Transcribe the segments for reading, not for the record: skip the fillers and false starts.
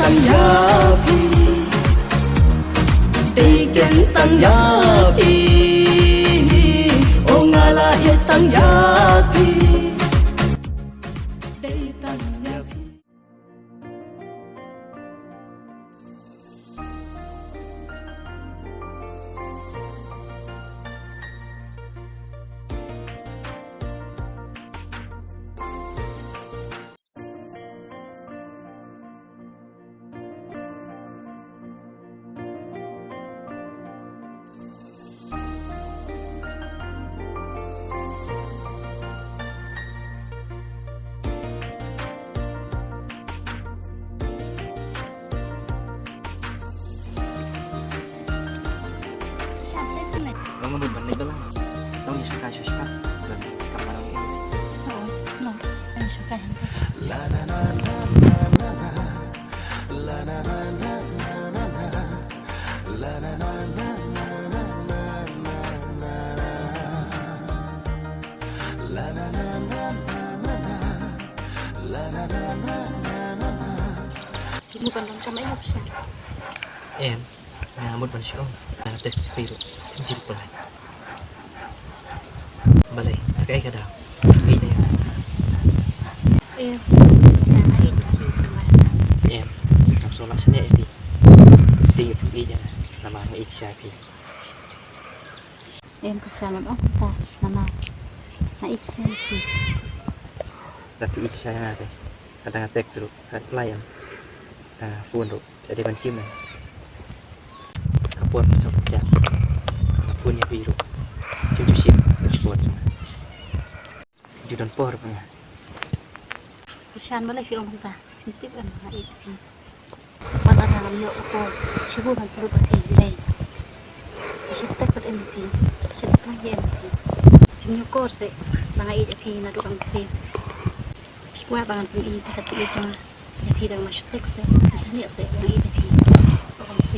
tăng giá phi đi kiến tăng giá phi ô nga la yên tăng giá phi đi tăng giá phi Lo ngebut ban itu lah. Lo suka suka dan kamar ini. Oh, no, saya suka yang la la la la la la la la la la la la bukan bang kami bisa. Em, ngamut ban siong. Tes spiru, jadi pelai. Balai, kayak kada. Ini ya. Em, langsung laksanya ini. Tinggi pergi jangan. Namanya Iksyafi. Em kesalahan tak nama. Nah Iksyafi. Tapi Iksyafi ada. Kadang teks dulu, pelayan. Phone dulu. Jadi bensin man. Kapur masuk jam. Punya biru. Cucu sim. Kapur. Judan por punya. Kesalahan boleh fi om ta. Tip kan nah itu. Pada dalam yo ko subuhan perlu pakai bilay. Siapa tak MT. Siapa lagi MT. Punya course mga i na do ang si. Kuha bangan pun ini tak cik cuma. Ya tidak masuk teks. Misalnya saya yang i ang si.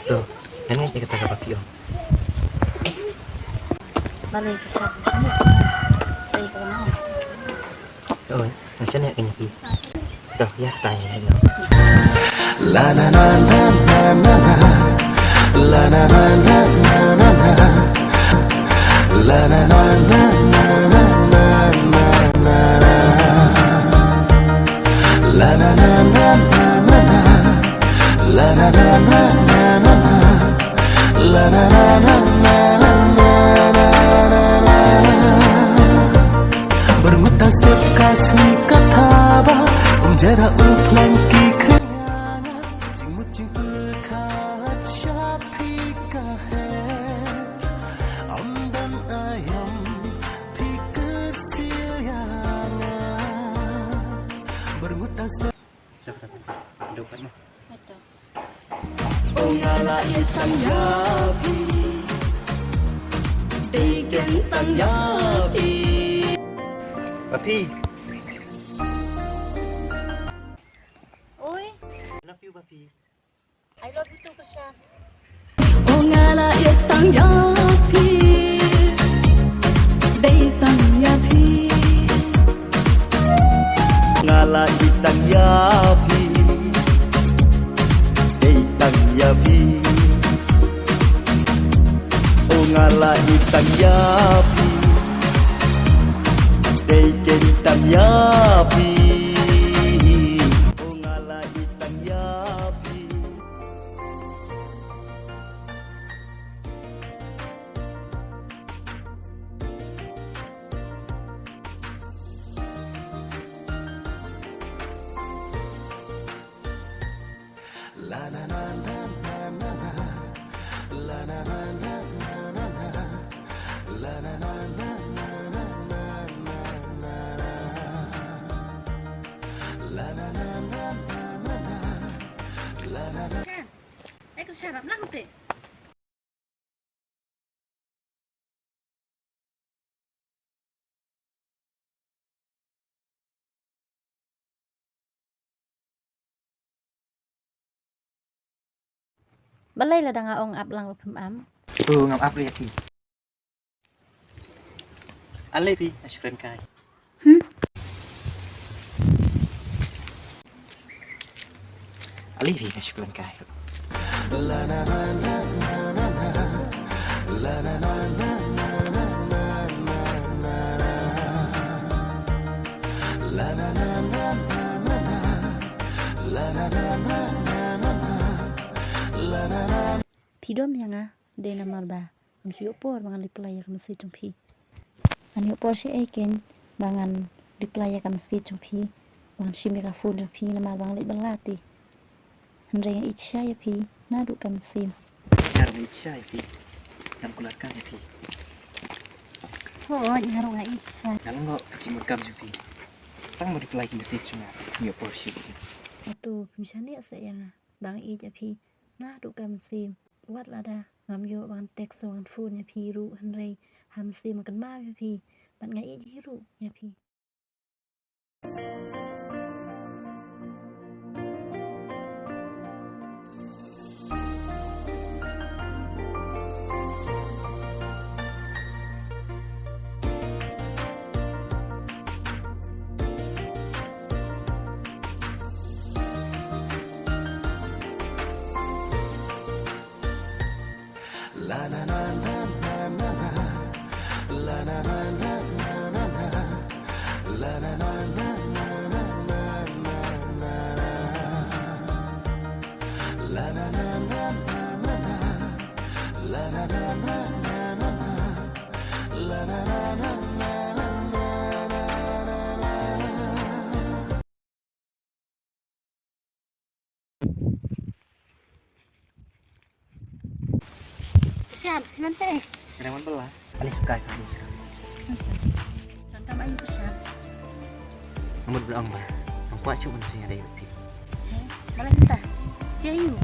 Tuh, ini kita kata papi om. Balai kesalahan. Saya kenal. Oh, macam ni kena pi. Tuh, ya tanya ni. la la la la la la la la la la la la la la bermutang setiap kasih kata bah jara uplang ki kriana jingmut jing berkat syafi kaher amdan ayam pikir sianga bermutang setiap Dapat mah. Betul. Ongala isang yapi bikin tang yapi Papi. Oi, Love you, papi. I love you too Kesalahan. Ongala isang yapi tang yapi Ongala isang yapi tang yapi Ongala isang yapi tang yapi Ongala isang yapi la la la la la la la la la la la la la la la la la la Shut up, lang sih. Balai là đang ông áp lăng phim ám. Ngam up lihat pi. Ale pi, ashuran kai. Ale pi, ashuran kai. Pidom yang de namar ba. Mesti opor bangan reply ya mesti trong pi. Ani opor si eken bangan reply ya mesti trong pi. Bangan si mega phone trong pi namar bangan lek balati. Henry yang itcha ya pi nadu kam sim. Nyar ni chai pi. Ngam kular kai pi. Oh, nyaru nga itcha. Nang ngo cimur kam pi. Tang mo reply ki message nga. Ni opor si. Atu misalnya saya bang ija pi nadu kam sim. Wat là đa ngắm vô bằng text bằng phone nhà phi ru hắn rây ham sim mà cần ma nhà phi bạn ngay ý ru nhà phi La na na na na na na, la na na na na na na, la na na na na na na na na, la na na na na na na, la na na na na na na, la na na na na na siap nanti Rewan belah. Ale suka kami sih. nanti ayu besar Nomor berang ba. Ang kuat cuma sih ada pi. malah minta ciayu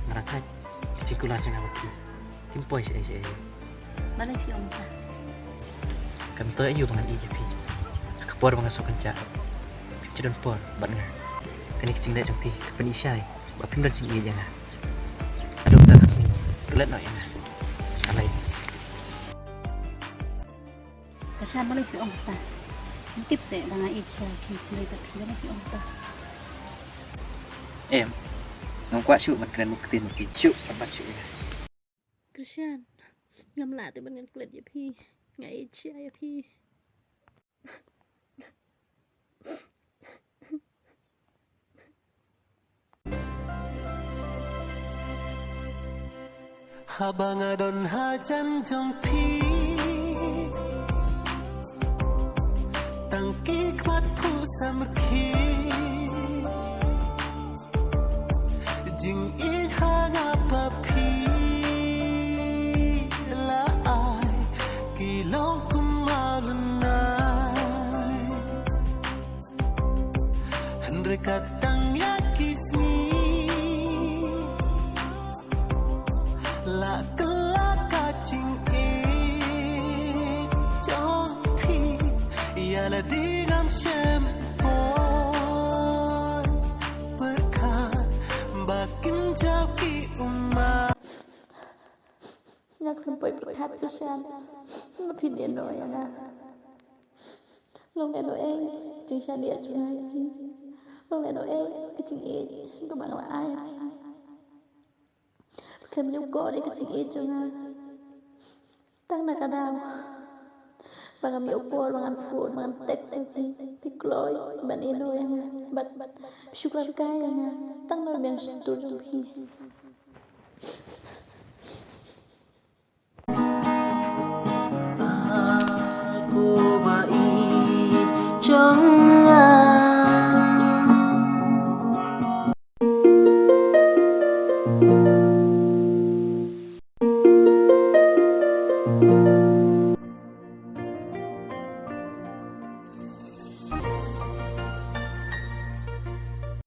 Ngerasa cikula sih ngawa pi. Timpoi sih. malah si om ta Kam to ayu bangan ija pi. Kapor bangan sok kenca. Cidon por ban nga. Kani kicing dak pi. Kapan isai. Ba pim dan sing ija nga. Aduh tak kasih. Kelet no yang. Alai. besar malah si om ta tip se dengan itcha pi boleh tapi malah si om ta Em. Ang kuat syuk man kena muktin pi. Syuk tempat syuk ya. Krishan ngam la tu dengan klet ya pi ngai itcha ya pi Habang adon hajan jong pi Tangki kwat pu samki Jing in hanga pa pi La ai Kilong kumalunay Henry katang yakismi La kelaka cing jong pi ya la digam shem berkat bakin jauh ki umma nak sampai berkat Krishan lebih dia no ya na long le no ching sha dia chung ai long le no cái ching các bạn là ai Kem juga di kecil itu nga. Tang nakadaw. Mga mi upor, mga food, mga text si pikloy, ban ino yang bat syukran kaya nga. Tang na biyang studio pi. Aku mai trong